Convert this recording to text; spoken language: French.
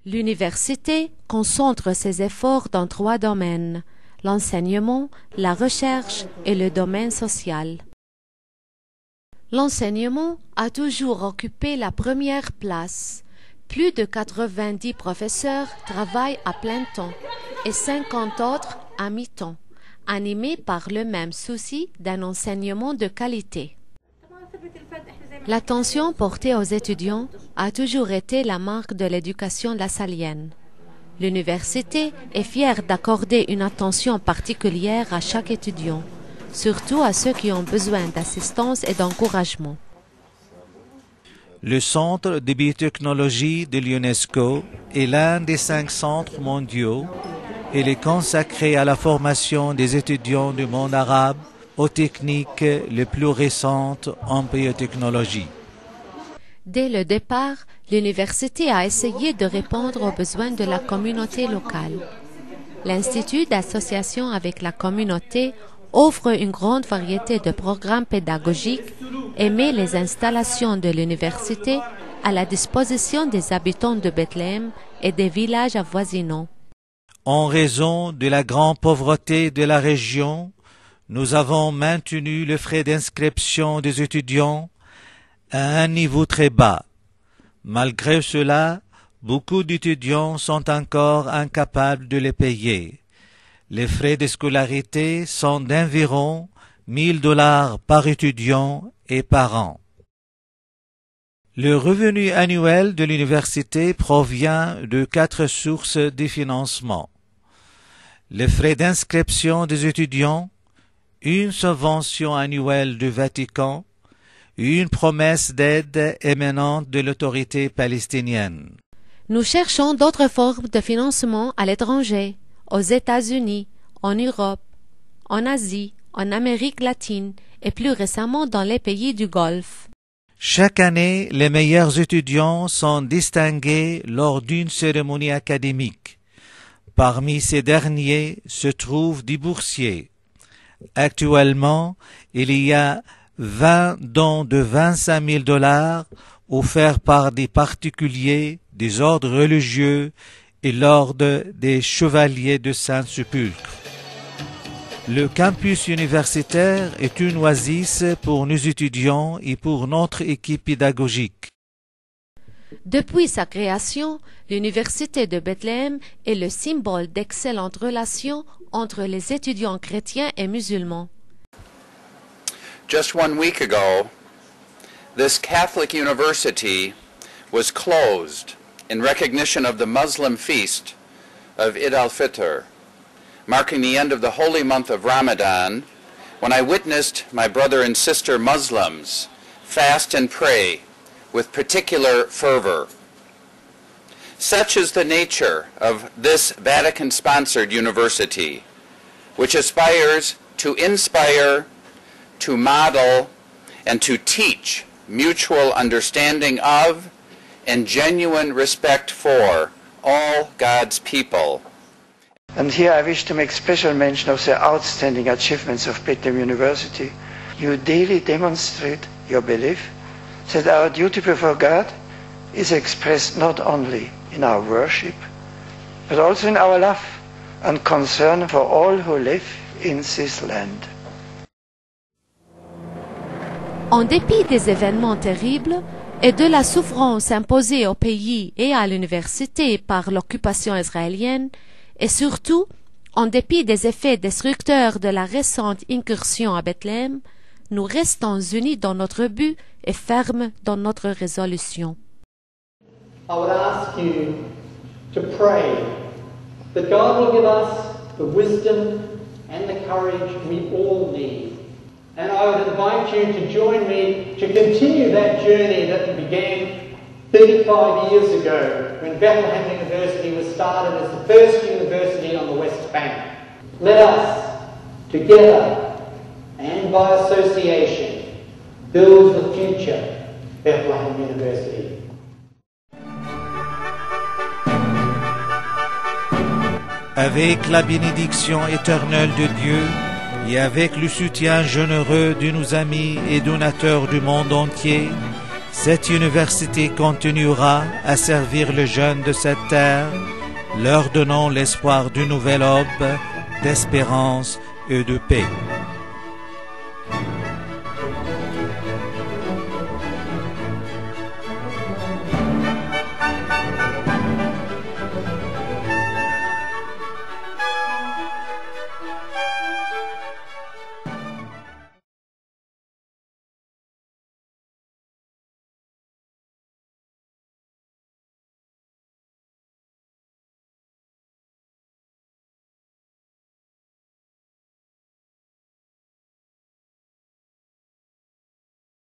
L'université concentre ses efforts dans 3 domaines: l'enseignement, la recherche et le domaine social. L'enseignement a toujours occupé la première place. Plus de 90 professeurs travaillent à plein temps et 50 autres à mi-temps, animés par le même souci d'un enseignement de qualité. L'attention portée aux étudiants a toujours été la marque de l'éducation lasallienne. L'université est fière d'accorder une attention particulière à chaque étudiant, surtout à ceux qui ont besoin d'assistance et d'encouragement. Le Centre de biotechnologie de l'UNESCO est l'un des 5 centres mondiaux et il est consacré à la formation des étudiants du monde arabe aux techniques les plus récentes en biotechnologie. Dès le départ, l'université a essayé de répondre aux besoins de la communauté locale. L'Institut d'association avec la communauté offre une grande variété de programmes pédagogiques et met les installations de l'université à la disposition des habitants de Bethléem et des villages avoisinants. En raison de la grande pauvreté de la région, nous avons maintenu les frais d'inscription des étudiants à un niveau très bas. Malgré cela, beaucoup d'étudiants sont encore incapables de les payer. Les frais de scolarité sont d'environ $1000 par étudiant et par an. Le revenu annuel de l'université provient de 4 sources de financement: les frais d'inscription des étudiants, une subvention annuelle du Vatican, une promesse d'aide émanante de l'autorité palestinienne. Nous cherchons d'autres formes de financement à l'étranger, aux États-Unis, en Europe, en Asie, en Amérique latine et plus récemment dans les pays du Golfe. Chaque année, les meilleurs étudiants sont distingués lors d'une cérémonie académique. Parmi ces derniers se trouvent des boursiers. Actuellement, il y a 20 dons de $25 000 offerts par des particuliers, des ordres religieux et l'ordre des chevaliers de Saint-Sépulcre. Le campus universitaire est une oasis pour nos étudiants et pour notre équipe pédagogique. Depuis sa création, l'université de Bethléem est le symbole d'excellentes relations entre les étudiants chrétiens et musulmans. Just 1 week ago, this Catholic university was closed in recognition of the Muslim feast of Eid al-Fitr, marking the end of the holy month of Ramadan, when I witnessed my brother and sister Muslims fast and pray with particular fervor. Such is the nature of this Vatican-sponsored university, which aspires to inspire, to model, and to teach mutual understanding of and genuine respect for all God's people. And here I wish to make special mention of the outstanding achievements of Bethlehem University. You daily demonstrate your belief that our duty before God is expressed not only in our worship, but also in our love and concern for all who live in this land. En dépit des événements terribles et de la souffrance imposée au pays et à l'université par l'occupation israélienne, et surtout, en dépit des effets destructeurs de la récente incursion à Bethléem, nous restons unis dans notre but et fermes dans notre résolution. I would ask you to pray that God will give us the wisdom and the courage we all need. And I would invite you to join me to continue that journey that began 35 years ago when Bethlehem University was started as the first university on the West Bank. Let us, together and by association, build the future Bethlehem University. Avec la bénédiction éternelle de Dieu et avec le soutien généreux de nos amis et donateurs du monde entier, Cette université continuera à servir les jeunes de cette terre, leur donnant l'espoir d'une nouvelle aube d'espérance et de paix.